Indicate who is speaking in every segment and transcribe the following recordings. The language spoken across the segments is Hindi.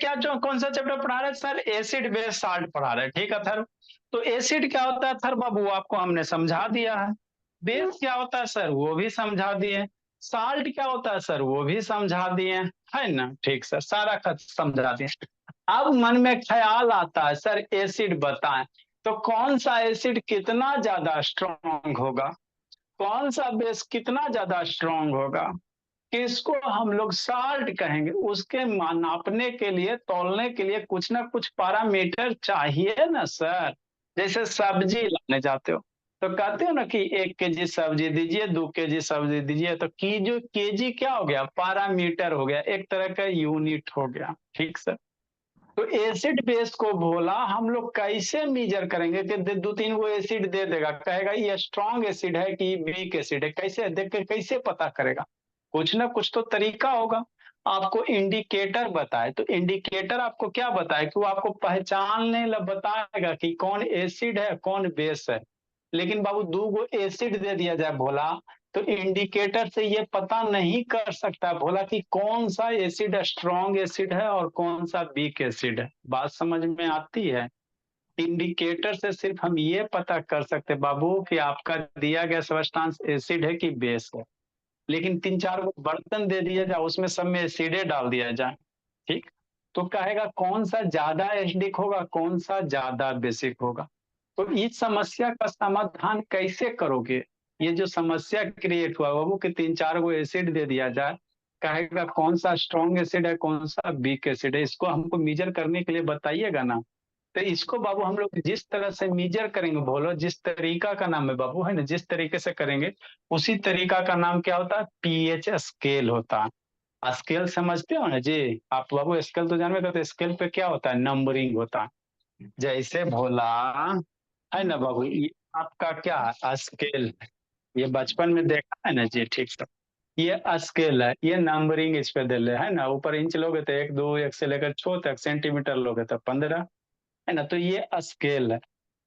Speaker 1: क्या जो कौन सा चैप्टर पढ़ा रहे सर? एसिड बेस साल्ट पढ़ा रहे, ठीक है सर। तो एसिड क्या होता है सर बाबू, आपको हमने समझा दिया है। बेस क्या होता है सर, वो भी समझा दिए। साल्ट क्या होता है सर, वो भी समझा दिए, है ना? ठीक सर, सारा खत समझा दिए। अब मन में ख्याल आता है सर एसिड बताएं, तो कौन सा एसिड कितना ज्यादा स्ट्रांग होगा, कौन सा बेस कितना ज्यादा स्ट्रांग होगा, किसको हम लोग साल्ट कहेंगे, उसके नापने के लिए, तौलने के लिए कुछ ना कुछ पैरामीटर चाहिए ना सर। जैसे सब्जी लाने जाते हो तो कहते हो ना कि 1 केजी सब्जी दीजिए, 2 केजी सब्जी दीजिए, तो की जो केजी क्या हो गया, पैरामीटर हो गया, एक तरह का यूनिट हो गया, ठीक सर। तो एसिड बेस को बोला हम लोग कैसे मीजर करेंगे कि 2-3 वो एसिड दे देगा, कहेगा ये स्ट्रॉन्ग एसिड है कि वीक एसिड है, कैसे देख के कैसे पता करेगा? कुछ ना कुछ तो तरीका होगा। आपको इंडिकेटर बताए तो इंडिकेटर आपको क्या बताए कि वो आपको पहचानने बताएगा कि कौन एसिड है कौन बेस है। लेकिन बाबू 2 एसिड दे दिया जाए भोला, तो इंडिकेटर से ये पता नहीं कर सकता भोला कि कौन सा एसिड स्ट्रॉन्ग एसिड है और कौन सा वीक एसिड है। बात समझ में आती है? इंडिकेटर से सिर्फ हम ये पता कर सकते बाबू कि आपका दिया गया सब्सटेंस एसिड है कि बेस है। लेकिन 3-4 को बर्तन दे दिया जाए, उसमें सब में एसिडे डाल दिया जाए, ठीक, तो कहेगा कौन सा ज्यादा एसिडिक होगा कौन सा ज्यादा बेसिक होगा। तो इस समस्या का समाधान कैसे करोगे? ये जो समस्या क्रिएट हुआ बाबू कि 3-4 को एसिड दे दिया जाए, कहेगा कौन सा स्ट्रॉन्ग एसिड है कौन सा वीक एसिड है, इसको हमको मीजर करने के लिए बताइएगा ना। तो इसको बाबू हम लोग जिस तरह से मीजर करेंगे, बोलो जिस तरीका का नाम है बाबू, है ना, जिस तरीके से करेंगे उसी तरीका का नाम क्या होता है? पीएच स्केल होता है। स्केल समझते हो ना जी आप बाबू? स्केल तो जानते हो, तो स्केल पे क्या होता है? नंबरिंग होता है। जैसे भोला, है ना बाबू, ये आपका क्या है? स्केल। ये बचपन में देखा है ना जी, ठीक है। ये स्केल है, ये नंबरिंग इस पे दे ले, है ना, ऊपर इंच लोगे तो 1 2 1 से लेकर 6 तक, सेंटीमीटर लोगे तो 15, है ना, तो ये स्केल है।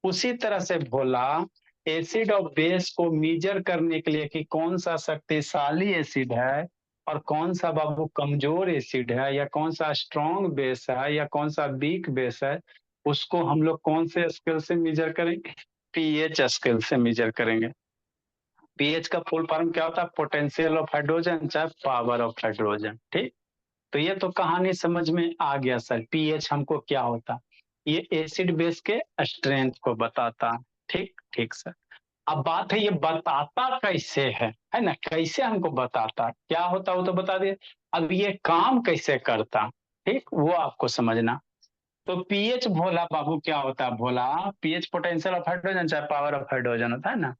Speaker 1: उसी तरह से भोला एसिड और बेस को मीजर करने के लिए कि कौन सा शक्तिशाली एसिड है और कौन सा बाबू कमजोर एसिड है, या कौन सा स्ट्रॉन्ग बेस है या कौन सा वीक बेस है, उसको हम लोग कौन से स्केल से मीजर करेंगे? पीएच स्केल से मीजर करेंगे। पीएच का फुल फॉर्म क्या होता है? पोटेंशियल ऑफ हाइड्रोजन चाहे पावर ऑफ हाइड्रोजन, ठीक। तो ये तो कहानी समझ में आ गया सर। पीएच हमको क्या होता? ये एसिड बेस के स्ट्रेंथ को बताता, ठीक ठीक सर। अब बात है ये बताता कैसे है ना, कैसे हमको बताता क्या होता वो तो बता दिए। अब ये काम कैसे करता, ठीक, वो आपको समझना। तो पीएच भोला बाबू क्या होता है? भोला पीएच पोटेंशियल ऑफ हाइड्रोजन चाहे पावर ऑफ हाइड्रोजन होता है ना।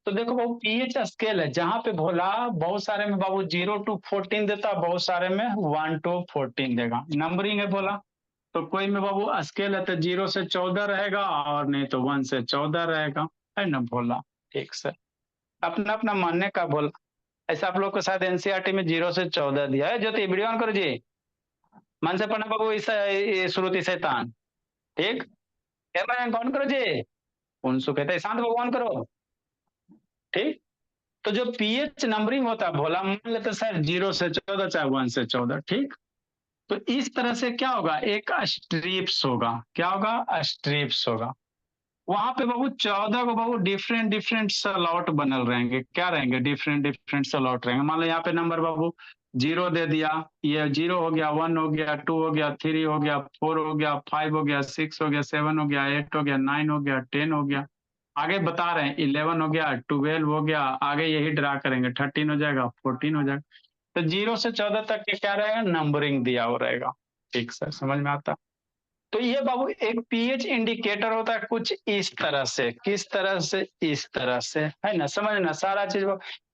Speaker 1: तो देखो बाबू पीएच स्केल है, जहां पे भोला बहुत सारे में बाबू 0 to 14 देता, बहुत सारे में 1 to 14 देगा, नंबरिंग है भोला। तो कोई में बाबू स्केल है तो 0 से 14 रहेगा, और नहीं तो 1 से 14 रहेगा, है ना भोला। ठीक सर, अपना अपना मानने का भोला। ऐसा आप लोग को शायद एनसीईआरटी में 0 से 14 दिया है। ज्योति वीडियो ऑन करो जी, मन से पढ़ना बाबू, इस श्रुति शैतान, ठीक। कैमरा ऑन करो जी, उनसु कहते हैं शांत भगवान करो, ठीक। तो जो पीएच नंबरिंग होता है भोला, मान लेते सर 0 से 14 चाहे 1 से 14, ठीक। तो इस तरह से क्या होगा? एक स्ट्रिप्स होगा, क्या होगा? स्ट्रिप्स होगा। वहां पे बाबू 14 को बाबू डिफरेंट डिफरेंट स्लॉट बनल रहेंगे, क्या रहेंगे? डिफरेंट डिफरेंट स्लॉट रहेंगे। मान लो यहाँ पे नंबर बाबू 0 दे दिया, ये 0 हो गया, 1 हो गया, 2 हो गया, 3 हो गया, 4 हो गया, 5 हो गया, 6 हो गया, 7 हो गया, 8 हो गया, 9 हो गया, 10 हो गया। आगे बता रहे हैं 11 हो गया, 12 हो गया, आगे यही ड्रा करेंगे, 13 हो जाएगा, 14 हो जाएगा। तो 0 से 14 तक के क्या रहेगा? नंबरिंग दिया हो रहेगा, ठीक सर, समझ में आता? तो ये बाबू एक पीएच इंडिकेटर होता है कुछ इस तरह से, किस तरह से? इस तरह से, है ना, समझना सारा चीज।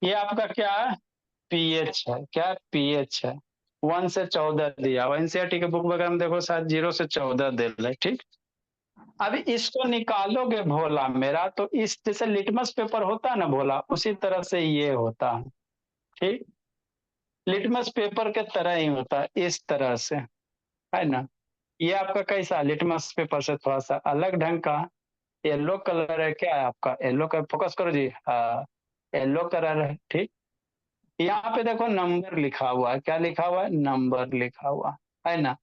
Speaker 1: ये आपका क्या है? पीएच है, क्या पीएच है? 1 से 14 दिया हुआ, एनसीईआरटी के बुक वगैरह में देखो शायद 0 से 14 दे रहे, ठीक। अब इसको निकालोगे भोला मेरा, तो इस जैसे लिटमस पेपर होता है ना भोला, उसी तरह से ये होता है, ठीक। लिटमस पेपर के तरह ही होता है, इस तरह से, है ना। ये आपका कैसा? लिटमस पेपर से थोड़ा सा अलग ढंग का येलो कलर है, क्या है आपका? येलो कलर, फोकस करो जी, हाँ, येलो कलर है, ठीक। यहाँ पे देखो नंबर लिखा हुआ है, क्या लिखा हुआ है? नंबर लिखा हुआ है ना।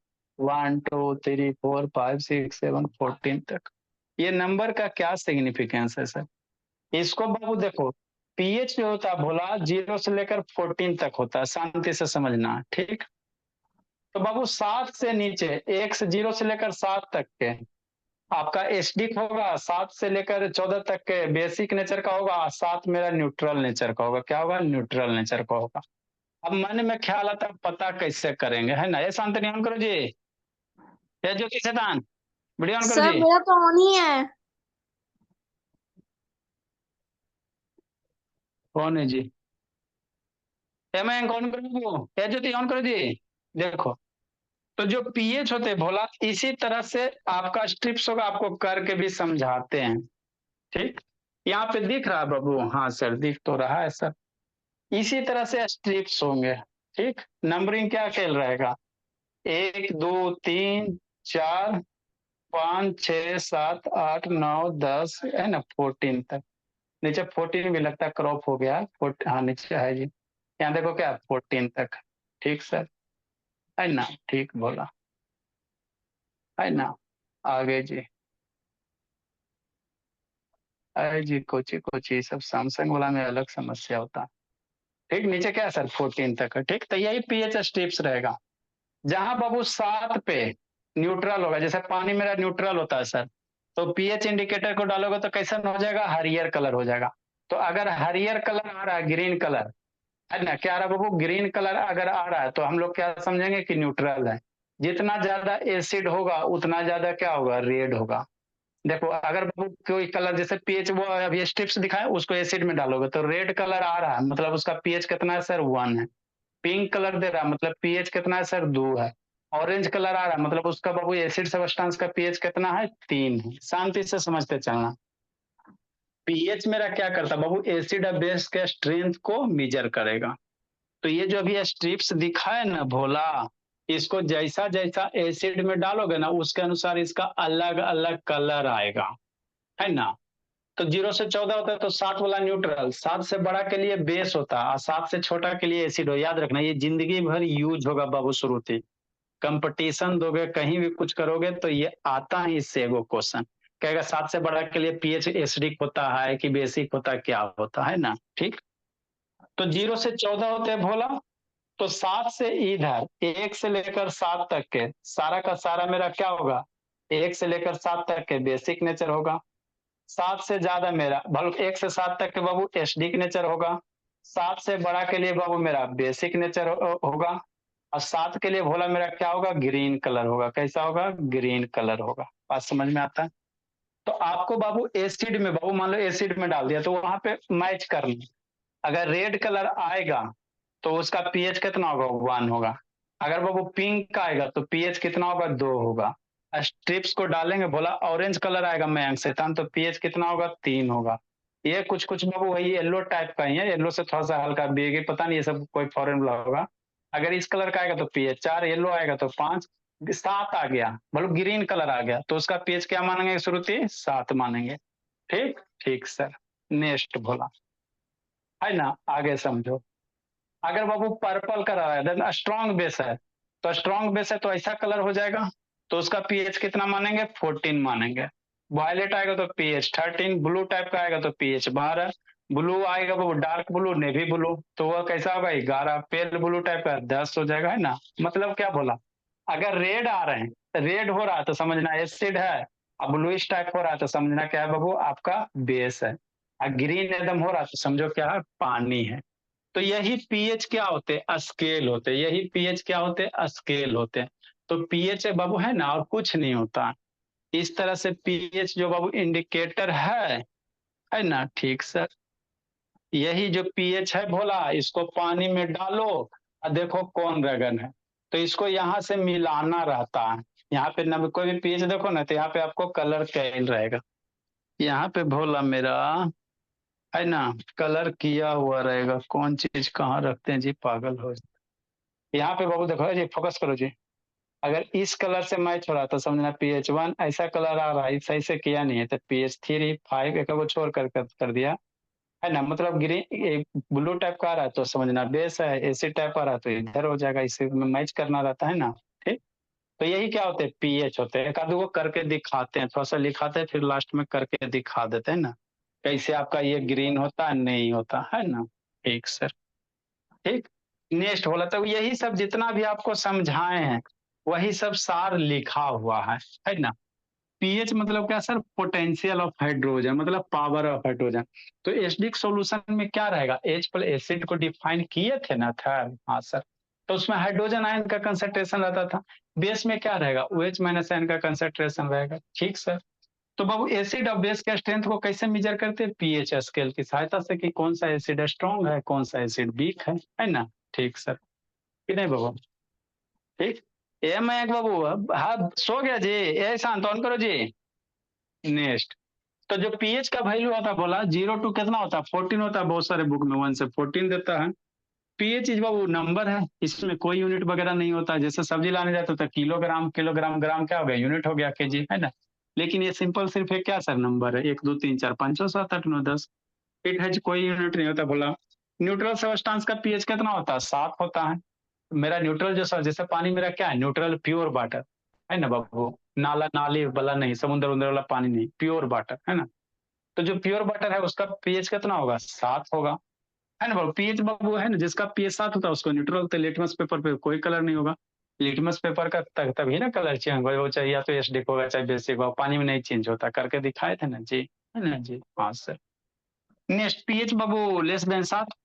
Speaker 1: 1 2 3 4 5 6 7 14 तक। ये नंबर का क्या सिग्निफिकेंस है सर? इसको बाबू देखो, पीएच जो होता है भोला 0 से लेकर 14 तक होता है, शांति से समझना, ठीक। तो बाबू 7 से नीचे, 1 से 0 से लेकर 7 तक के आपका एसिडिक होगा, 7 से लेकर 14 तक के बेसिक नेचर का होगा, 7 मेरा न्यूट्रल नेचर का होगा। क्या होगा? न्यूट्रल नेचर का होगा। अब मन में ख्याल आता है पता कैसे करेंगे, है ना? ये शांति ऑन करो जी, ये ज्योति शैतान वीडियो ऑन करो
Speaker 2: सर
Speaker 1: जी।
Speaker 2: मेरा तो ऑन ही है।
Speaker 1: कौन है जी? मैं ऑन करो, ये ज्योति ऑन करो जी। देखो, तो जो पीएच होते हैं भोला, इसी तरह से आपका स्ट्रिप्स होगा, आपको करके भी समझाते हैं, ठीक। यहाँ पे दिख रहा है बाबू? हाँ सर, दिख तो रहा है सर। इसी तरह से स्ट्रिप्स होंगे, ठीक। नंबरिंग क्या खेल रहेगा? 1 2 3 4 5 6 7 8 9 10, है ना, 14 तक। नीचे 14 भी लगता है क्रॉप हो गया, हाँ नीचे है जी। यहाँ देखो क्या, 14 तक, ठीक सर, है ना? ठीक बोला, है ना? आगे जी, अरे जी कोची कोची सब सैमसंग वाला में अलग समस्या होता है, ठीक। नीचे क्या है सर? 14 तक है, ठीक। तो यही पीएच स्ट्रिप्स रहेगा। जहां बाबू 7 पे न्यूट्रल होगा, जैसे पानी मेरा न्यूट्रल होता है सर, तो पीएच इंडिकेटर को डालोगे तो कैसा हो जाएगा? हरियर कलर हो जाएगा। तो अगर हरियर कलर आ रहा है, ग्रीन कलर, है ना, क्या आ रहा है बाबू? ग्रीन कलर अगर आ रहा है तो हम लोग क्या समझेंगे कि न्यूट्रल है। जितना ज्यादा एसिड होगा उतना ज्यादा क्या होगा? रेड होगा। देखो, अगर बाबू कोई कलर जैसे पीएच, वो अभी स्ट्रिप्स दिखाए, उसको एसिड में डालोगे तो रेड कलर आ रहा है, मतलब उसका पीएच कितना है सर? 1 है। पिंक कलर दे रहा है, मतलब पीएच कितना है सर? 2 है। ऑरेंज कलर आ रहा है, मतलब उसका बाबू एसिड सब्सटेंस का पीएच कितना है? 3 है। शांति से समझते चलना। पीएच मेरा क्या करता है बाबू? एसिड और बेस के स्ट्रेंथ को मेजर करेगा। तो ये जो अभी स्ट्रिप्स दिखा है ना भोला, इसको जैसा जैसा एसिड में डालोगे ना, उसके अनुसार इसका अलग अलग कलर आएगा, है ना? तो 0 से 14 होता है तो 7 वाला न्यूट्रल, 7 से बड़ा के लिए बेस होता है और 7 से छोटा के लिए एसिड हो। याद रखना, ये जिंदगी भर यूज होगा बाबू श्रुति। कंपटीशन दोगे, कहीं भी कुछ करोगे तो ये आता है, इससे एगो क्वेश्चन कहेगा 7 से बड़ा के लिए पीएच एसिडिक होता है कि बेसिक होता है, क्या होता है ना, ठीक। तो 0 से 14 होते हैं भोला, तो 7 से इधर 1 से लेकर 7 तक के सारा का सारा मेरा क्या होगा? 1 से लेकर 7 तक के बेसिक नेचर होगा। 7 से ज्यादा मेरा बल्कि 1 से 7 तक के बाबू एसिडिक नेचर होगा। 7 से बड़ा के लिए बाबू मेरा बेसिक नेचर होगा। और 7 के लिए भोला मेरा क्या होगा? ग्रीन कलर होगा। कैसा होगा? ग्रीन कलर होगा। बात समझ में आता है? तो आपको बाबू एसिड में, बाबू मान लो एसिड में डाल दिया तो वहां पे मैच करना। अगर रेड कलर आएगा तो उसका पीएच कितना होगा? 1 होगा। अगर बाबू पिंक आएगा तो पीएच कितना होगा? 2 होगा। स्ट्रिप्स को डालेंगे भोला, ऑरेंज कलर आएगा मयंक शैतान, तो पीएच कितना होगा? 3 होगा। ये कुछ कुछ बाबू वही येलो टाइप का ही है, येलो से थोड़ा सा हल्का बेगे, पता नहीं ये सब कोई फॉर्मूला होगा। अगर इस कलर का आएगा तो पीएच 4, येलो आएगा तो 5, 7 आ गया, मतलब ग्रीन कलर आ गया तो उसका पीएच क्या मानेंगे श्रुति? 7 मानेंगे। ठीक ठीक सर। नेक्स्ट भोला, है ना, आगे समझो। अगर बाबू पर्पल का रहा है, स्ट्रॉन्ग बेस है, तो स्ट्रॉन्ग बेस है तो ऐसा कलर हो जाएगा, तो उसका पीएच कितना मानेंगे? 14 मानेंगे। वायलेट आएगा तो पीएच 13, ब्लू टाइप का आएगा तो पीएच 12, ब्लू आएगा वो डार्क ब्लू, नेवी ब्लू, तो वह कैसा होगा? 11, पेल ब्लू टाइप का 10 हो जाएगा, है ना। मतलब क्या बोला? अगर रेड आ रहे हैं, रेड हो रहा है तो समझना एसिड है, अब ब्लूइश टाइप हो रहा है तो समझना क्या है बाबू? आपका बेस है। और ग्रीन एकदम हो रहा है तो समझो क्या है? पानी है। तो यही पीएच क्या होते हैं? स्केल होते हैं। यही पीएच क्या होते हैं? स्केल होते हैं। तो पीएच बाबू है ना, और कुछ नहीं होता। इस तरह से पीएच जो बाबू इंडिकेटर है ना, ठीक सर। यही जो पीएच है भोला, इसको पानी में डालो और देखो कौन रगन है, तो इसको यहाँ से मिलाना रहता है। यहाँ पे ना कोई भी पीएच देखो ना, तो यहाँ पे आपको कलर कैल रहेगा। यहाँ पे भोला मेरा, है ना, कलर किया हुआ रहेगा। कौन चीज कहाँ रखते हैं जी, पागल हो। यहाँ पे बाबू देखो जी, फोकस करो जी। अगर इस कलर से मैच हो रहा है तो समझना pH 1, ऐसा कलर आ रहा है, सही से किया नहीं है तो pH 3 5 एक को छोड़ कर दिया, है ना। मतलब ग्रीन ब्लू टाइप का आ रहा है तो समझना बेस है, एसिड टाइप आ रहा है तो इधर हो जाएगा, इसे में मैच करना रहता है ना, ठीक। तो यही क्या होते हैं, पीएच होते हैं। एक आध वो करके दिखाते हैं, थोड़ा सा लिखाते हैं, फिर लास्ट में करके दिखा देते हैं ना, कैसे आपका ये ग्रीन होता है, नहीं होता है ना। ठीक सर। ठीक। नेक्स्ट बोला, तो यही सब जितना भी आपको समझाए हैं वही सब सार लिखा हुआ है ना। पीएच मतलब क्या सर, पोटेंशियल ऑफ हाइड्रोजन, मतलब पावर ऑफ हाइड्रोजन। तो एसिडिक सॉल्यूशन में क्या रहेगा, एच प्लस एसिड को डिफाइन किए थे ना सर, हाँ सर। तो उसमें हाइड्रोजन आयन का कंसेंट्रेशन रहता था। बेस में क्या रहेगा, OH माइनस आयन का कंसेंट्रेशन रहेगा। ठीक सर। तो बाबू एसिड और बेस के स्ट्रेंथ को कैसे मेजर करते हैं, पीएच स्केल की सहायता से, कि कौन सा एसिड स्ट्रॉन्ग है, कौन सा एसिड वीक है ना। ठीक सर, कि नहीं बाबू। ठीक। ये मैं एक बाबू, हाँ सो गया जी, ये शांत ऑन करो जी। नेक्स्ट। तो जो पीएच का वैल्यू होता है, बोला 0 to कितना होता है, 14 होता है, बहुत सारे बुक में 1 से 14 देता है। पीएच इज बाबू नंबर है, इसमें कोई यूनिट वगैरह नहीं होता। जैसे सब्जी लाने जाते तो किलोग्राम, किलोग्राम, ग्राम क्या हो गया, यूनिट हो गया, केजी है ना। लेकिन ये सिंपल सिर्फ एक क्या सर, नंबर है, 1 2 3 4 5 6 7 8 9 10। इट हैज कोई यूनिट नहीं होता। बोला न्यूट्रल सब्सटेंस का पीएच कितना होता है, 7 होता है। मेरा न्यूट्रल जो सर, जैसे पानी मेरा क्या है, न्यूट्रल प्योर वाटर है ना बाबू। नाला नाली वाला नहीं, समुद्र उंद्र वाला पानी नहीं, प्योर वाटर है ना। तो जो प्योर वाटर है उसका पीएच कितना होगा, 7 होगा, है ना बाबू। पीएच बाबू है ना, जिसका पीएच 7 होता है उसको न्यूट्रल, तो लिटमस पेपर पे कोई कलर नहीं होगा। लिटमस पेपर का तभी ना कलर चेंज होगा, वो चाहे या तो एसिडिक होगा चाहे बेसिक होगा, पानी में नहीं चेंज होता, करके दिखाए थे ना जी, है ना जी, हाँ सर। नेक्स्ट, पीएच बाबू लेस देन 7।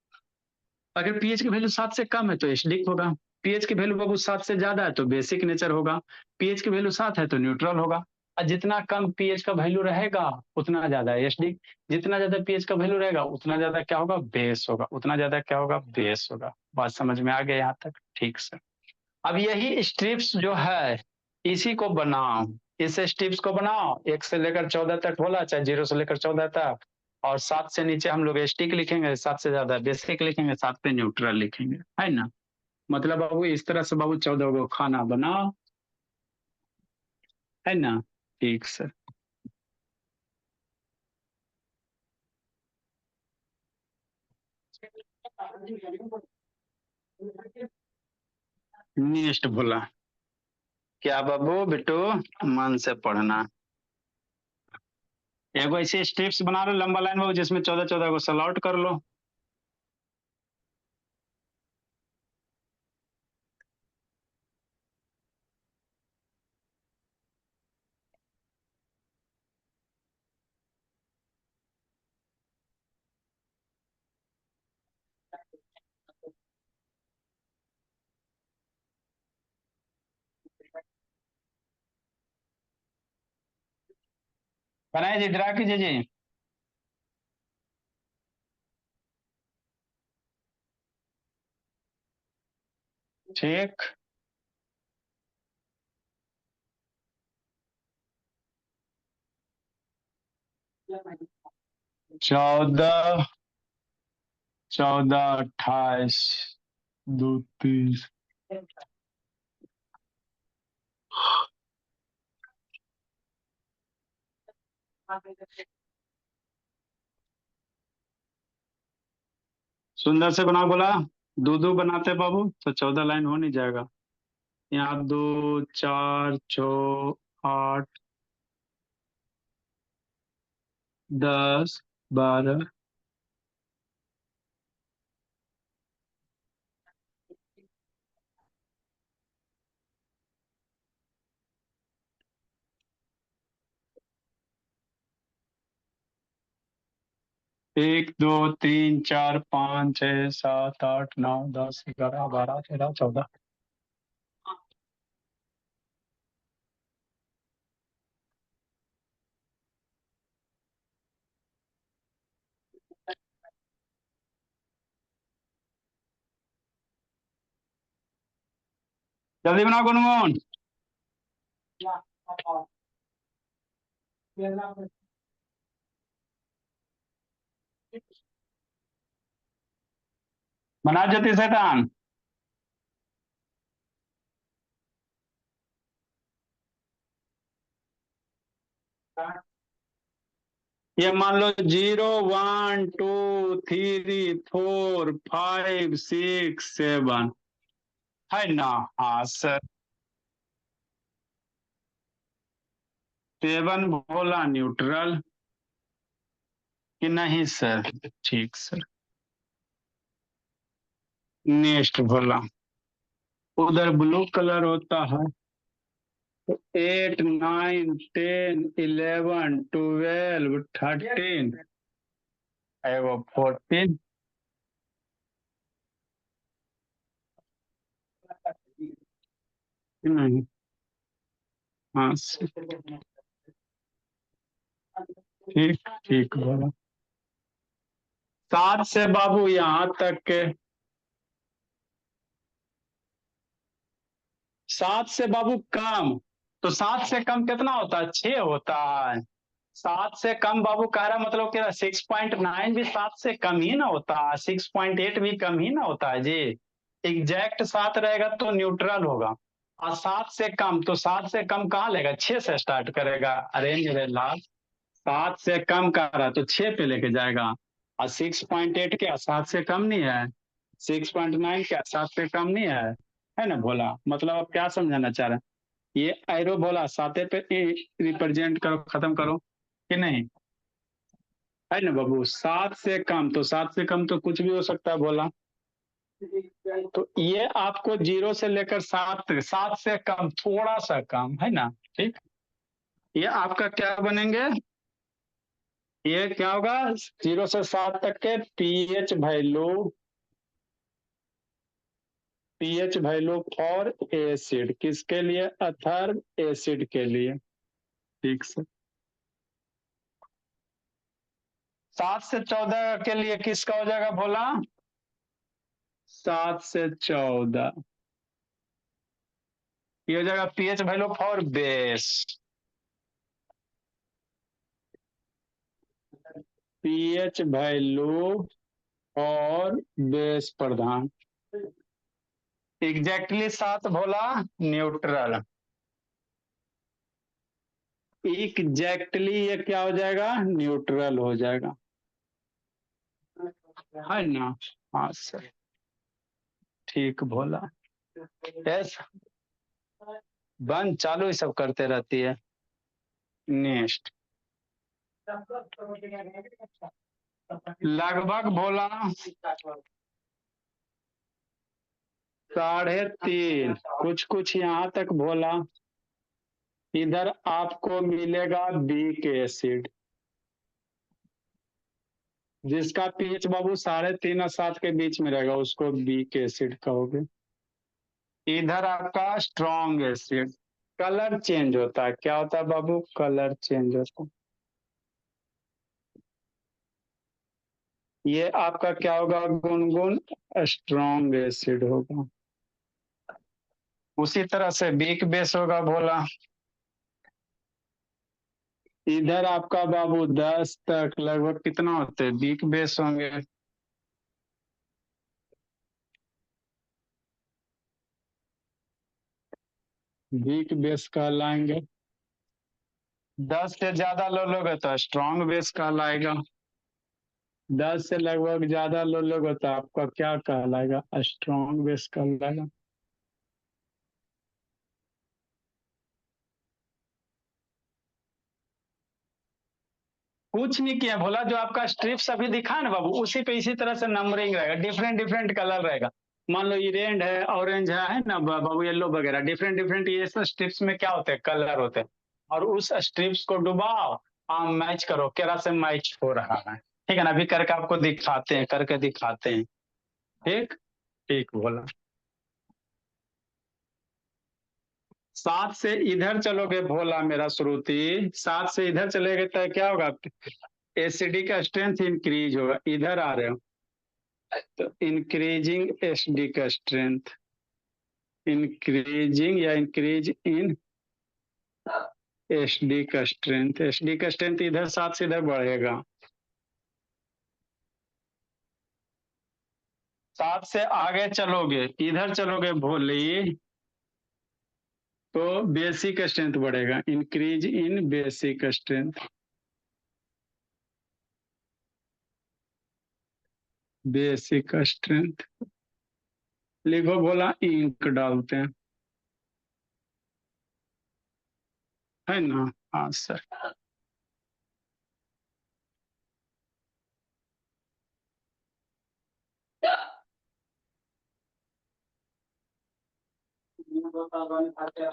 Speaker 1: अगर पीएच की वैल्यू 7 से कम है तो एसिडिक होगा। पीएच की वैल्यू बाबू 7 से ज्यादा है तो बेसिक नेचर होगा। पीएच की वैल्यू 7 है तो न्यूट्रल होगा। और जितना कम पीएच का वैल्यू रहेगा उतना ज्यादा एसिडिक। जितना ज्यादा पीएच का वैल्यू रहेगा उतना ज्यादा क्या होगा, बेस होगा। उतना ज्यादा क्या होगा, बेस होगा। बात समझ में आ गया यहाँ तक, ठीक सर। अब यही स्ट्रिप्स जो है, इसी को बनाओ, इस स्ट्रिप्स को बनाओ, 1 से लेकर 14 तक बोला, चाहे 0 से लेकर 14 तक। और 7 से नीचे हम लोग स्टिक लिखेंगे, 7 से ज्यादा बेसिक लिखेंगे, 7 पे न्यूट्रल लिखेंगे, है ना। मतलब बाबू इस तरह से बाबू 14 को खाना बनाओ, है ना। ठीक सर। नेक्स्ट बोला, क्या बाबू बिट्टू, मन से पढ़ना। एगो ऐसे स्ट्रिप्स बना लो लंबा लाइन बाबू, जिसमें 14 14 को सॉल्व कर लो। बनाए जी, ड्रा कीजिए जी। ठीक। 14, 14 28 2 30। सुंदर से बनाओ बोला। दो दो बनाते बाबू तो 14 लाइन हो नहीं जाएगा। यहाँ 2 4 6 8 10 12। 1 2 3 4 5 6 7 8 9 10 11 12 13 14। जल्दी बनाओ गुनगुन। बना ज्योति शैतान। ये मान लो 0 1 2 3 4 5 6 7, है ना। हाँ सर। 7 बोला न्यूट्रल कि नहीं सर? ठीक सर। नेक्स्ट बोला उधर ब्लू कलर होता है तो 8 9 10 11 12 13 एगो 14 नहीं। हाँ ठीक ठीक बोला। 7 से बाबू यहाँ तक के, 7 से बाबू कम, तो 7 से कम कितना होता है? 6 होता है। 7 से कम बाबू कह रहा मतलब कि 6.9 भी 7 से कम ही ना होता है, 6.8 भी कम ही ना होता है जी। एग्जैक्ट 7 रहेगा तो न्यूट्रल होगा। और 7 से कम, तो 7 से कम कहाँ लेगा? 6 से स्टार्ट करेगा। अरेंज रे लास्ट, 7 से कम कर रहा तो 6 पे लेके जाएगा। और 6.8 क्या 7 से कम नहीं है? 6.9 क्या 7 से कम नहीं है ना भोला? मतलब आप क्या समझाना चाह रहे हैं? ये एरो बोला 7 पे रिप्रेजेंट करो, खत्म करो कि नहीं? है ना बाबू? 7 से कम, तो 7 से कम तो कुछ भी हो सकता है बोला। तो ये आपको 0 से लेकर 7, 7 से कम, थोड़ा सा कम, है ना? ठीक। ये आपका क्या बनेंगे? ये क्या होगा? 0 से 7 तक के पीएच वैल्यू फॉर एसिड, किसके लिए? अथर एसिड के लिए। ठीक से। 7 से 14 के लिए किसका हो जाएगा बोला? 7 से 14 ये हो जाएगा pH value for base. PH value और बेस प्रधान। एग्जैक्टली 7 बोला न्यूट्रल। एग्जैक्टली ये क्या हो जाएगा? न्यूट्रल हो जाएगा, है ना? हाँ सर, ठीक बोला। यस, बंद चालू ही सब करते रहती है। नेक्स्ट लगभग बोला 3.5, कुछ कुछ यहाँ तक बोला। इधर आपको मिलेगा बीक एसिड, जिसका पीएच बाबू 3.5 और 7 के बीच में रहेगा, उसको बीक एसिड कहोगे। इधर आपका स्ट्रॉन्ग एसिड। कलर चेंज होता है, क्या होता है बाबू? कलर चेंज होता है। ये आपका क्या होगा गुनगुन? स्ट्रॉन्ग एसिड होगा। उसी तरह से वीक बेस होगा बोला। इधर आपका बाबू 10 तक लगभग कितना होते हैं? वीक बेस होंगे। वीक बेस कहलाएंगे। 10 से ज्यादा लो लोगे तो स्ट्रॉन्ग बेस कहलाएगा। 10 से लगभग ज्यादा लो लोगे तो आपका क्या कहलाएगा? स्ट्रॉन्ग बेस कहलाएगा। कुछ नहीं किया भोला, जो आपका स्ट्रिप्स अभी दिखा ना बाबू, उसी पे इसी तरह से नंबरिंग रहेगा, डिफरेंट डिफरेंट कलर रहेगा। मान लो ये रेड है, ऑरेंज है ना बाबू, येलो वगैरह, डिफरेंट डिफरेंट ये सब स्ट्रिप्स में क्या होते हैं? कलर होते हैं। और उस स्ट्रिप्स को डुबाओ, आप मैच करो केरा से मैच हो रहा है। ठीक है ना? अभी करके आपको दिखाते हैं, करके दिखाते हैं। ठीक। ठीक बोला। 7 से इधर चलोगे भोला मेरा श्रुति, 7 से इधर चलेगे तो क्या होगा? एसिडी का स्ट्रेंथ इंक्रीज होगा। इधर आ रहे हो तो इंक्रीजिंग एसडी का स्ट्रेंथ, इंक्रीजिंग या इंक्रीज इन एसडी का स्ट्रेंथ। एसडी का स्ट्रेंथ इधर 7 से इधर बढ़ेगा। 7 से आगे चलोगे, इधर चलोगे भोली, तो बेसिक स्ट्रेंथ बढ़ेगा, increase in basic strength. Basic strength लिखो भोला, इंक डालते हैं, है ना? हाँ सर।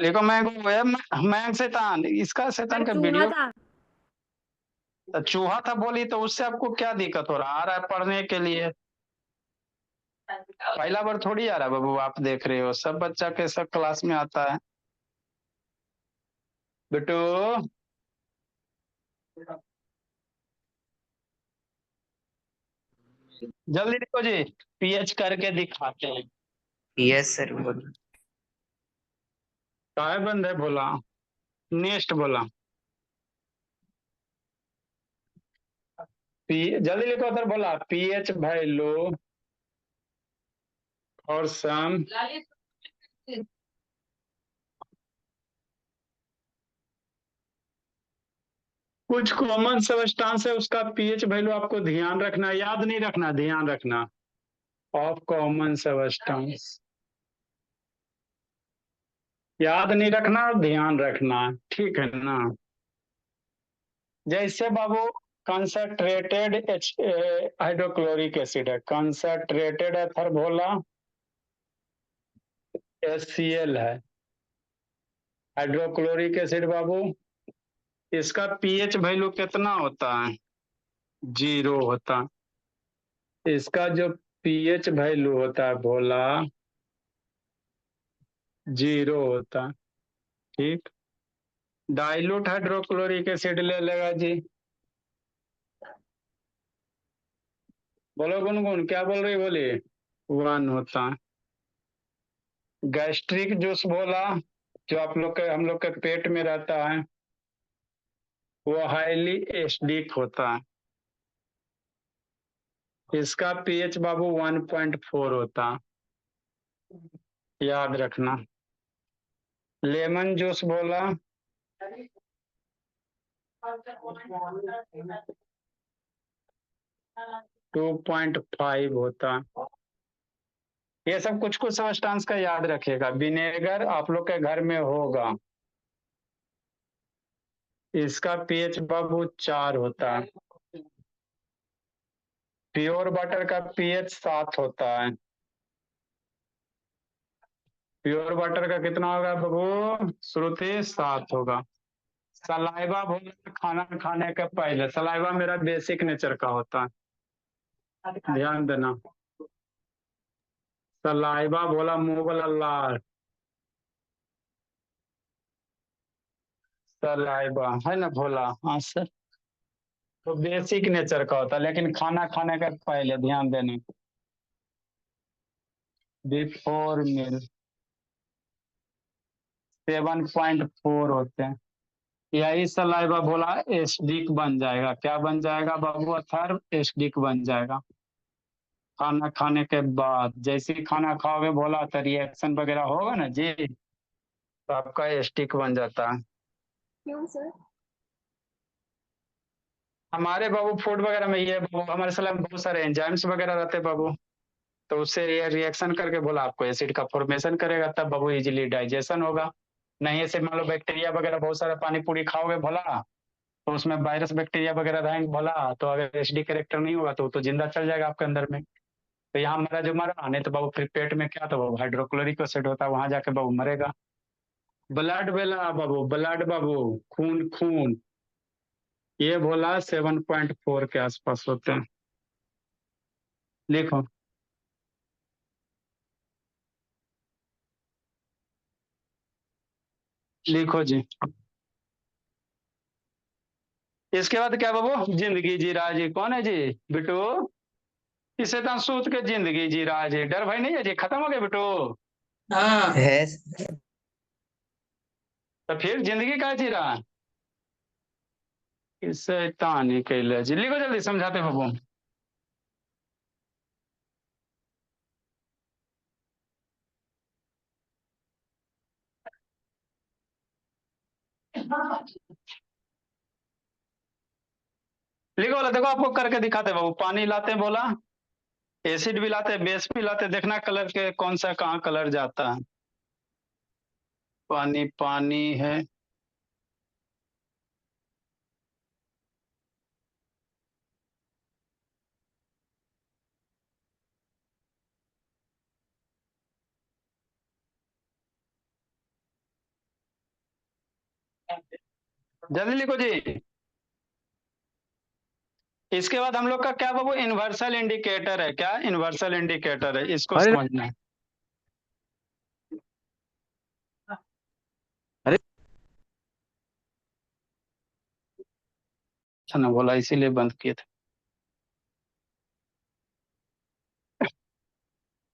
Speaker 1: देखो मैं शैतान, इसका शैतान
Speaker 2: सर
Speaker 1: का
Speaker 2: चूहा
Speaker 1: वीडियो।
Speaker 2: था।
Speaker 1: चूहा था बोली तो उससे आपको क्या दिक्कत हो रहा है? आ रहा है पढ़ने के लिए। पहला बार थोड़ी आ रहा है बाबू, आप देख रहे हो सब बच्चा के सब क्लास में आता है। बेटू, जल्दी देखो जी, पीएच करके दिखाते हैं।
Speaker 3: यस सर बोलो।
Speaker 1: काय बंद है बोला, नेक्स्ट बोला। पी जल्दी लिखो उधर, बोला पीएच वैल्यू और सम कुछ कॉमन सबस्टांस है, उसका पीएच वैल्यू आपको ध्यान रखना, याद नहीं रखना, ध्यान रखना। ऑफ कॉमन सबस्टांस याद नहीं रखना, ध्यान रखना, ठीक है ना? जैसे बाबू कंसंट्रेटेड हाइड्रोक्लोरिक एसिड है, कंसंट्रेटेड एथर बोला HCl है। हाइड्रोक्लोरिक एसिड बाबू, इसका पीएच वैल्यू कितना होता है? 0 होता है। इसका जो पीएच वैल्यू होता है भोला 0 होता है, ठीक। डाइल्यूट हाइड्रोक्लोरिक एसिड ले लेगा जी। बोलो गुनगुन, क्या बोल रही बोली? 1 होता है। गैस्ट्रिक जूस बोला, जो आप लोग के हम लोग के पेट में रहता है, वो हाईली एसिडिक होता है। इसका पीएच बाबू 1.4 होता है, याद रखना। लेमन जूस बोला 2.5 होता है। ये सब कुछ कुछ सब्सटेंस का याद रखिएगा। विनेगर आप लोग के घर में होगा, इसका पीएच बाबू 4 होता है। प्योर वाटर का पीएच 7 होता है। प्योर वाटर का कितना होगा बाबू? श्रुति 7 होगा। सलाइवा बोला खाना खाने के पहले, सलाइवा मेरा बेसिक नेचर का होता है, ध्यान देना। सलाइवा बोला मुंह वाला लाल, सलाइवा है ना भोला? हाँ सर। तो बेसिक नेचर का होता है, लेकिन खाना खाने के पहले ध्यान देने। बिफोर मील 7.4 होते हैं। यही सलाइवा बोला एसिडिक बन जाएगा। क्या बन जाएगा बाबू? अथर्व एसिडिक बन जाएगा। खाना खाने के बाद जैसे ही खाना खाओगे बोला तो रिएक्शन वगैरह होगा ना जी, तो आपका एसिडिक बन जाता है।
Speaker 2: क्यों सर?
Speaker 1: हमारे बाबू फूड वगैरह में ये बाबू, हमारे सलाह में बहुत सारे एंजाइम्स वगैरह रहते हैं बाबू, तो उससे रिएक्शन करके बोला आपको एसिड का फॉर्मेशन करेगा, तब बाबू इजीली डाइजेशन होगा। नहीं ऐसे मान लो बैक्टीरिया वगैरह बहुत सारा पानी पूरी खाओगे भोला, तो उसमें वायरस बैक्टीरिया वगैरह रहेंगे भोला, तो अगर एसिडिक कैरेक्टर नहीं होगा तो जिंदा चल जाएगा आपके अंदर में। तो यहाँ मरा जो मरा, नहीं तो बाबू फिर पेट में क्या, तो बाबू हाइड्रोक्लोरिक एसिड होता है, वहां जाके बाबू मरेगा। ब्लड वेला बाबू, ब्लड बाबू, खून खून, ये बोला 7.4 के आसपास होते हैं। लिखो, लिखो जी। इसके बाद क्या बाबू? जिंदगी जी रहा जी, कौन है जी? बिटू। इसे तो सूत के जिंदगी जी रहा जी, डर भाई नहीं है जी, खत्म हो गया बिटू।
Speaker 3: हाँ है।
Speaker 1: तो फिर जिंदगी का जी रहा? इससे तानी कैले जी, लिखो जल्दी, समझाते बाबू। लिखो बोला, देखो आपको करके दिखाते बाबू। पानी लाते हैं बोला, एसिड भी लाते हैं, बेस भी लाते हैं, देखना कलर के कौन सा कहाँ कलर जाता है। पानी पानी है, जल्दी लिखो जी। इसके बाद हम लोग का क्या बाबू इन्वर्सल इंडिकेटर है, क्या इन्वर्सल इंडिकेटर है, इसको
Speaker 2: अरे
Speaker 1: समझना है।
Speaker 2: अरे
Speaker 1: अच्छा ना बोला इसीलिए बंद किए थे।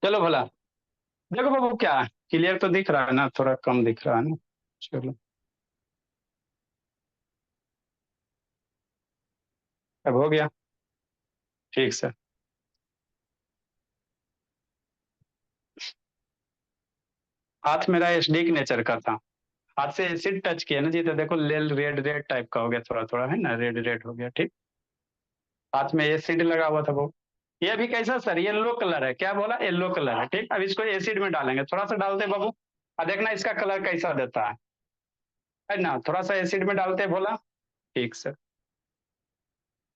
Speaker 1: चलो भला, देखो बाबू क्या क्लियर तो दिख रहा है ना, थोड़ा कम दिख रहा है ना। चलो अब हो गया, ठीक सर। हाथ मेरा एसडी के नेचर का था, हाथ से एसिड टच किया ना जी, तो देखो लेल रेड रेड टाइप का हो गया, थोड़ा थोड़ा है ना, रेड रेड हो गया। ठीक, हाथ में एसिड लगा हुआ था वो। ये भी कैसा सर, येलो कलर है, क्या बोला, येलो कलर है। ठीक, अब इसको एसिड में डालेंगे, थोड़ा सा डालते बाबू, अब देखना इसका कलर कैसा देता है ना, थोड़ा सा एसिड में डालते बोला। ठीक सर,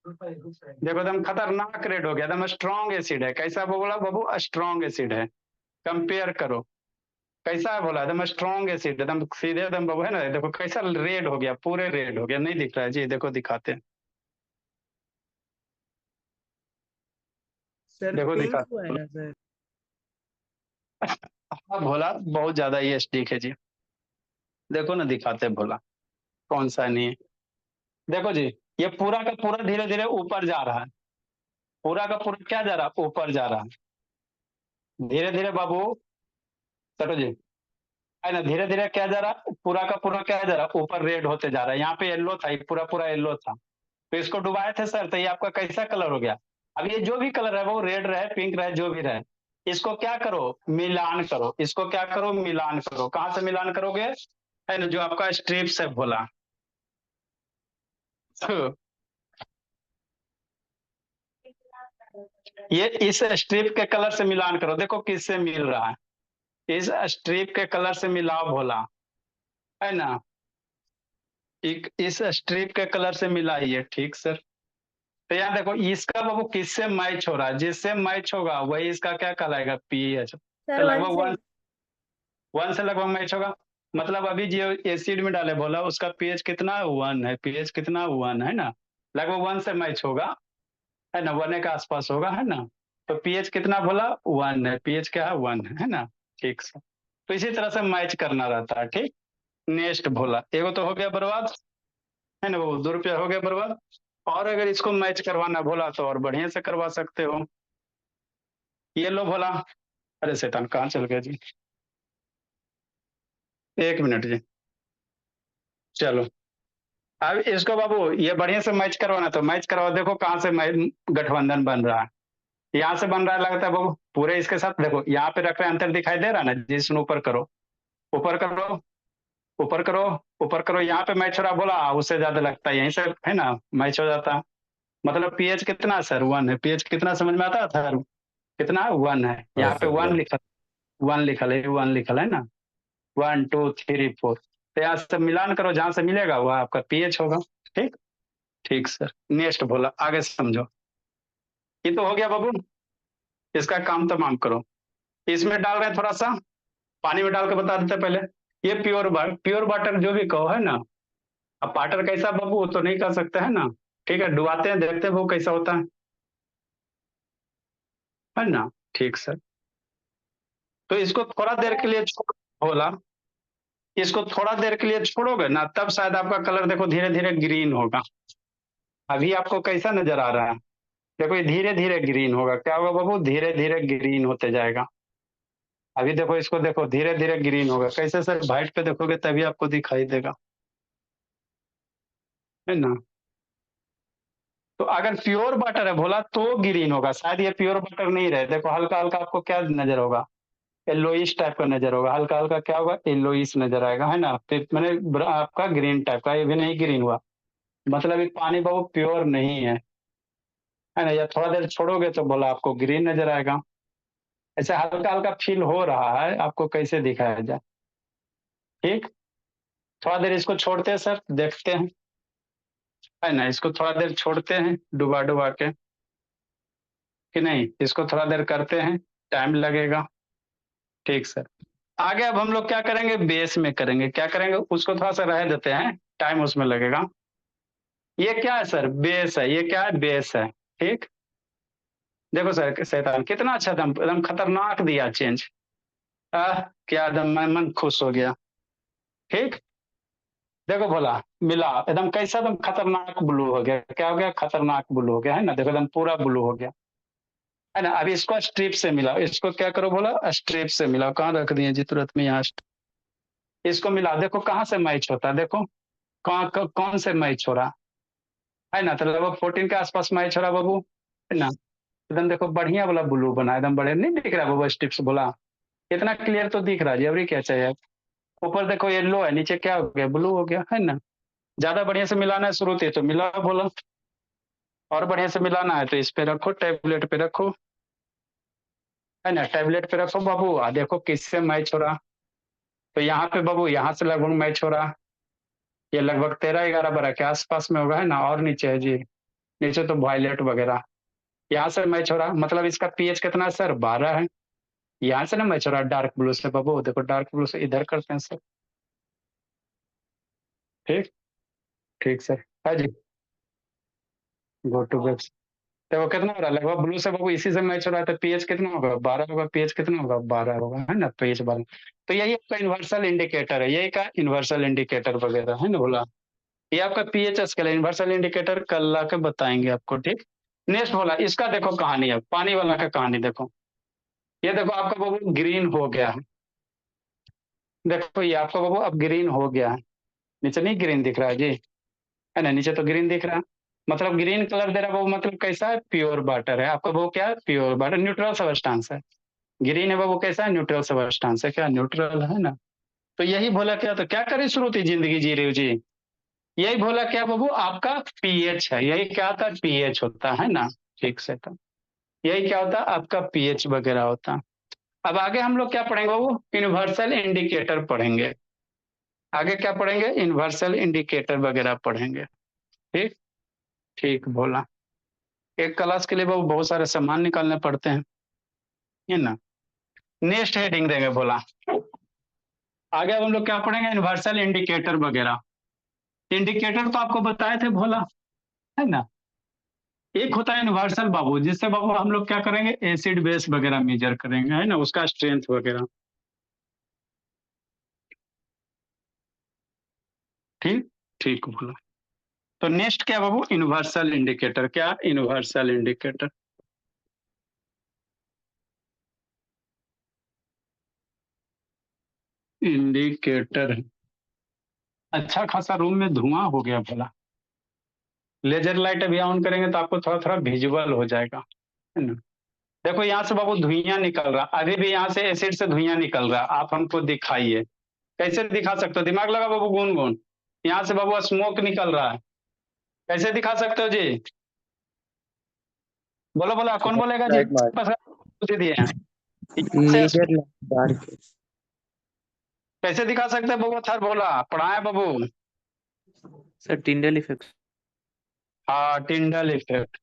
Speaker 1: देखो एकदम खतरनाक रेड हो गया, एकदम स्ट्रॉन्ग एसिड है। कैसा बोला बाबू, स्ट्रॉन्ग एसिड है। कंपेयर करो, कैसा है बोला, एकदम स्ट्रॉन्ग एसिड, एकदम सीधे एकदम बाबू है ना, देखो कैसा रेड हो गया, पूरे रेड हो गया, नहीं दिख रहा है जी, देखो दिखाते हैं,
Speaker 4: सर
Speaker 1: देखो
Speaker 4: पिंक
Speaker 1: दिखाते
Speaker 4: हुआ है ना सर?
Speaker 1: हाँ भोला बहुत ज्यादा ये स्टिक है जी, देखो ना दिखाते हैं भोला, कौन सा नहीं है। देखो जी, ये पूरा का पूरा धीरे धीरे ऊपर जा रहा है, पूरा का पूरा क्या जा रहा है, ऊपर जा रहा है धीरे धीरे बाबू। चलो जी, है ना, धीरे धीरे क्या जा रहा है, पूरा का पूरा क्या जा रहा है, ऊपर रेड होते जा रहा है। यहाँ पे येलो था, ये पूरा पूरा येलो था, तो इसको डुबाए थे सर, तो ये आपका कैसा कलर हो गया। अब ये जो भी कलर है वो रेड रहे पिंक रहे जो भी रहे, इसको क्या करो, मिलान करो, इसको क्या करो, मिलान करो। कहाँ से मिलान करोगे, है ना, जो आपका स्ट्रिप्स है बोला। तो ये इस स्ट्रिप के कलर से मिलान करो, देखो किससे मिल रहा है, इस स्ट्रिप के कलर से मिलाओ भोला, है ना, एक इस स्ट्रिप के कलर से मिलाइए। ठीक सर, तो यहाँ देखो इसका बाबू किससे मैच हो रहा है, जिससे मैच होगा वही इसका क्या कहलाएगा, पीएच। तो
Speaker 5: सर वन
Speaker 1: लगभग
Speaker 5: से।
Speaker 1: वन से लगभग मैच होगा, मतलब अभी जो एसिड में डाले बोला उसका पीएच कितना है, वन है, पीएच कितना, वन है ना, लगभग वन से मैच होगा, है ना, वन के आसपास होगा, है ना। तो पीएच कितना बोला, वन है, पीएच क्या है, वन है ना। ठीक सर, तो इसी तरह से मैच करना रहता है। ठीक, नेक्स्ट भोला, एगो तो हो गया बर्बाद, है ना, वो 2 रुपया हो गया बर्बाद। और अगर इसको मैच करवाना भोला तो और बढ़िया से करवा सकते हो। ये लो भोला, अरे शैतान कहाँ चल गया जी, 1 मिनट जी। चलो अब इसको बाबू ये बढ़िया से मैच करवाना, तो मैच करवाओ, देखो कहाँ से गठबंधन बन रहा है, यहाँ से बन रहा है लगता है बाबू, पूरे इसके साथ देखो यहाँ पे रख रहे हैं, अंतर दिखाई दे रहा है ना, जिसने ऊपर करो, ऊपर करो, ऊपर करो, ऊपर करो, यहाँ पे मैच हो रहा बोला, उससे ज्यादा लगता है यहीं से, है ना, मैच हो जाता है। मतलब पीएच कितना सर, वन है, पीएच कितना समझ में आता है सर, कितना, वन है,
Speaker 2: हाँ
Speaker 1: यहाँ पे
Speaker 2: सर
Speaker 1: वन
Speaker 2: वन।
Speaker 1: लिखा, वन लिखल है, वन लिखल है ना, 1 2 3 4, तो यहाँ से मिलान करो, जहां से मिलेगा वह आपका पीएच होगा। ठीक, ठीक सर, नेक्स्ट बोला, आगे समझो। ये तो हो गया बाबू, इसका काम तमाम करो। इसमें डाल रहे हैं थोड़ा सा पानी में डाल के बता देते पहले, ये प्योर वाटर जो भी कहो, है ना। अब वाटर कैसा बाबू वो तो नहीं कर सकते, है ना। ठीक है, डुबाते हैं, देखते हैं वो कैसा होता है ना। ठीक सर, तो इसको थोड़ा देर के लिए बोला, इसको थोड़ा देर के लिए छोड़ोगे ना, तब शायद आपका कलर देखो धीरे धीरे ग्रीन होगा। अभी आपको कैसा नजर आ रहा है, देखो ये धीरे धीरे ग्रीन होगा, क्या होगा बाबू, धीरे धीरे ग्रीन होते जाएगा। अभी देखो इसको, देखो धीरे धीरे ग्रीन होगा, कैसे सर, वाइट पे देखोगे तभी आपको दिखाई देगा, है ना। तो अगर प्योर बटर है बोला तो ग्रीन होगा, शायद ये प्योर बटर नहीं रहे, देखो हल्का हल्का आपको क्या नजर होगा, येलोइश टाइप का नजर होगा, हल्का हल्का क्या होगा, येलोइश नजर आएगा, है ना। फिर मैंने आपका ग्रीन टाइप का, ये भी नहीं ग्रीन हुआ, मतलब ये पानी बहुत प्योर नहीं है ना। या थोड़ा देर छोड़ोगे तो बोला आपको ग्रीन नजर आएगा, ऐसा हल्का हल्का फील हो रहा है आपको, कैसे दिखाया जाए। ठीक, थोड़ा देर इसको छोड़ते हैं सर, देखते हैं, है ना, इसको थोड़ा देर छोड़ते हैं डुबा डुबा के, कि नहीं, इसको थोड़ा देर करते हैं, टाइम लगेगा। ठीक सर, आगे अब हम लोग क्या करेंगे, बेस में करेंगे, क्या करेंगे, उसको थोड़ा सा रह देते हैं, टाइम उसमें लगेगा। ये क्या है सर? बेस है। ये क्या है? बेस है। ठीक। देखो सर शैतान कितना अच्छा एकदम एकदम खतरनाक दिया चेंज। क्या एकदम मन खुश हो गया। ठीक। देखो बोला मिला एकदम कैसा एकदम खतरनाक ब्लू हो गया। क्या हो गया? खतरनाक ब्लू हो गया है ना। देखो एकदम पूरा ब्लू हो गया है ना। अब इसको स्ट्रिप से मिला। इसको क्या करो बोला? स्ट्रिप से मिला। कहाँ रख दिए जी तुरंत में यहाँ इसको मिला। देखो कहाँ से मैच होता है। देखो कौन से मैच हो रहा है ना। तो लगभग 14 के आसपास मैच हो रहा बाबू है ना। एकदम देखो बढ़िया वाला ब्लू बना एकदम बढ़िया नहीं दिख रहा बाबू स्ट्रिप्स बोला। इतना क्लियर तो दिख रहा है जी। अभी क्या चाहिए? ऊपर देखो येलो है नीचे क्या हो गया? ब्लू हो गया है ना। ज्यादा बढ़िया से मिलाना है शुरू से तो मिला बोला। और बढ़िया से मिलाना है तो इस पे रखो टेबलेट पे रखो है ना। टेबलेट पे रखो बाबू। देखो किससे मैच हो रहा। तो यहाँ पे बाबू यहाँ से लगभग मैच हो रहा। ये लगभग 13-11-12 के आसपास में होगा है ना। और नीचे है जी। नीचे तो वायलेट वगैरह यहाँ से मैच हो रहा। मतलब इसका पीएच कितना है सर? 12 है। यहाँ से ना मैच हो रहा डार्क ब्लू से बाबू। देखो डार्क ब्लू से इधर करते हैं सर। ठीक। ठीक सर है जी। Go to web. देखो कितना हो रहा है लगभग ब्लू से बाबू इसी से मैच हो रहा है। तो पीएच कितना होगा? 12 होगा। पीएच कितना होगा? 12 होगा है ना। पीएच 12। तो यही आपका यूनिवर्सल इंडिकेटर है। यही का यूनिवर्सल इंडिकेटर वगैरह है ना बोला। ये आपका पीएच स्केल है। यूनिवर्सल इंडिकेटर कल ला के बताएंगे आपको। ठीक। नेक्स्ट बोला इसका देखो कहानी। अब पानी वाला का कहानी देखो। ये देखो आपका बाबू ग्रीन हो गया है। देखो ये आपका बाबू अब ग्रीन हो गया है। नीचे नहीं ग्रीन दिख रहा है जी है ना। नीचे तो ग्रीन दिख रहा है। मतलब ग्रीन कलर दे रहा है वो। मतलब कैसा है? प्योर वाटर है आपका वो। क्या है? प्योर वाटर न्यूट्रल सब्सटेंस है। ग्रीन है वो कैसा है? न्यूट्रल सब्सटेंस है। क्या न्यूट्रल है ना। तो यही बोला क्या? तो क्या करें श्रुति जिंदगी जी रही हो जी। यही बोला क्या बाबू? आपका पीएच है। यही क्या होता है? पीएच होता है ना। ठीक से तो यही क्या होता है? आपका पीएच वगैरह होता है। अब आगे हम लोग क्या पढ़ेंगे बाबू? यूनिवर्सल इंडिकेटर पढ़ेंगे। आगे क्या पढ़ेंगे? यूनिवर्सल इंडिकेटर वगैरह पढ़ेंगे। ठीक। ठीक बोला। एक क्लास के लिए बाबू बहुत सारे सामान निकालने पड़ते हैं है ना। नेक्स्ट हेडिंग देंगे बोला। आगे अब हम लोग क्या पढ़ेंगे? यूनिवर्सल इंडिकेटर वगैरह। इंडिकेटर तो आपको बताए थे भोला है ना। एक होता है यूनिवर्सल बाबू जिससे बाबू हम लोग क्या करेंगे? एसिड बेस वगैरह मेजर करेंगे है ना। उसका स्ट्रेंथ वगैरह। ठीक। ठीक बोला। तो नेक्स्ट क्या बाबू? Universal indicator. क्या? Universal indicator. इंडिकेटर। अच्छा खासा रूम में धुआं हो गया भला। लेजर लाइट अभी ऑन करेंगे तो आपको थोड़ा थोड़ा विजुअल हो जाएगा है ना। देखो यहाँ से बाबू धुइयां निकल रहा। अभी भी यहाँ से एसिड से धुइयां निकल रहा। आप हमको दिखाइए कैसे दिखा सकते हो? दिमाग लगा बाबू। गुनगुन यहाँ से बाबू स्मोक निकल रहा है। कैसे दिखा सकते हो जी? बोलो बोलो कौन बोलेगा जी?
Speaker 2: लाइट मार
Speaker 1: बस पूछ दिए हैं। यहाँ से
Speaker 3: लेजर डार्क
Speaker 1: कैसे दिखा सकते हैं बाबू? थर बोला पढ़ाए बाबू।
Speaker 3: सर टिंडल इफेक्ट
Speaker 1: हाँ टिंडल इफेक्ट।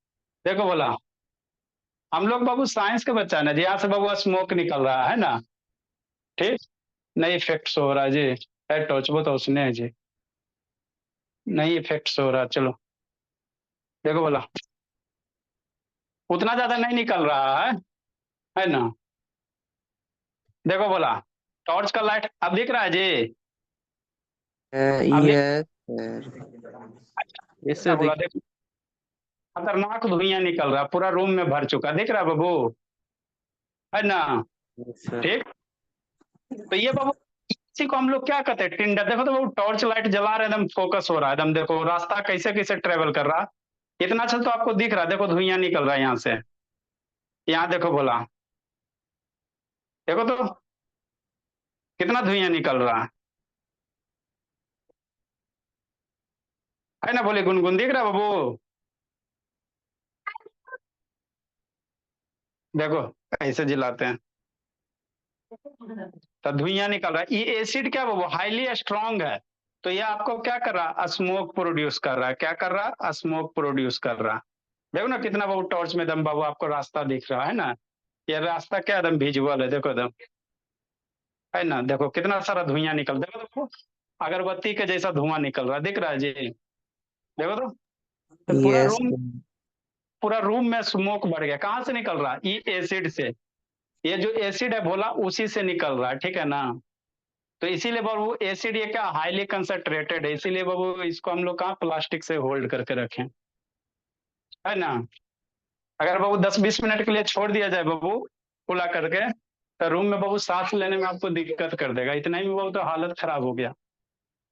Speaker 1: देखो बोला हम लोग बाबू साइंस के बच्चा है ना जी। यहाँ से बाबू स्मोक निकल रहा है ना। ठीक। नहीं इफेक्ट हो रहा है जी। टॉर्च वो तो उसने है जी। नहीं इफेक्ट हो रहा। चलो देखो बोला उतना ज्यादा नहीं निकल रहा है ना। देखो बोला टॉर्च का लाइट अब दिख रहा है जी। अब दिख
Speaker 3: यस सर यस
Speaker 1: क्या
Speaker 3: सर
Speaker 1: बोला? देखो खतरनाक धुइयां निकल रहा। पूरा रूम में भर चुका। दिख रहा है बाबू है ना।
Speaker 3: सर
Speaker 1: ठीक। तो ये बाबू इसी को हम लोग क्या कहते हैं? टिंडर। देखो तो बाबू टॉर्च लाइट जला रहे एकदम फोकस हो रहा है एकदम। देखो रास्ता कैसे कैसे ट्रेवल कर रहा। इतना अच्छा तो आपको दिख रहा है। देखो धुइयां निकल रहा है यहाँ से। यहाँ देखो बोला देखो तो कितना धुइयां निकल रहा है ना। बोले गुनगुन दिख रहा है बाबू। देखो कैसे जलाते हैं तो धुइयां निकल रहा है। ये एसिड क्या बाबू? हाईली स्ट्रांग है। तो ये आपको क्या कर रहा? स्मोक प्रोड्यूस कर रहा है। क्या कर रहा? स्मोक प्रोड्यूस कर रहा। देखो ना कितना बाबू टॉर्च में दम बाबू आपको रास्ता दिख रहा है ना। ये रास्ता क्या एकदम विजुअल है। देखो एकदम है ना। देखो कितना सारा धुइयां निकल। देखो देखो अगरबत्ती के जैसा धुआं निकल रहा है, दिख रहा है जी? देखो तो
Speaker 3: यस
Speaker 1: पूरा रूम में स्मोक बढ़ गया। कहाँ से निकल रहा है? ये एसिड से। ये जो एसिड है भोला, उसी से निकल रहा है, ठीक है ना? तो इसीलिए बाबू एसिड ये क्या हाईली कंसंट्रेटेड है, इसीलिए बाबू इसको हम लोग कहाँ प्लास्टिक से होल्ड करके रखें, है ना? अगर बाबू 10-20 मिनट के लिए छोड़ दिया जाए बाबू खुला करके, तो रूम में बाबू सांस लेने में आपको दिक्कत कर देगा। इतना ही में बाबू तो हालत खराब हो गया।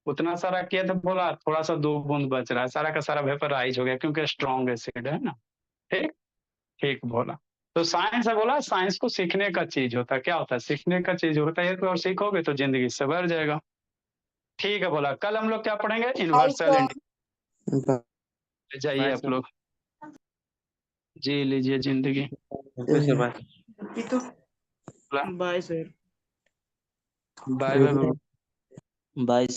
Speaker 1: उतना सारा किया तो बोला थोड़ा सा 2 बूंद बच रहा है, सारा का सारा वेपराइज हो गया, क्योंकि स्ट्रॉन्ग एसिड है ना। ठीक ठीक बोला। तो साइंस है बोला, साइंस को सीखने का चीज होता है। क्या होता है? सीखने का चीज होता है। तो और सीखोगे तो जिंदगी सवर जाएगा। ठीक है बोला। कल हम लोग क्या पढ़ेंगे? Universal India. जाइए आप लोग, जी लीजिए जिंदगी।
Speaker 3: Sir bye.
Speaker 1: Bye
Speaker 2: bye sir.
Speaker 1: Bye.
Speaker 3: Bye.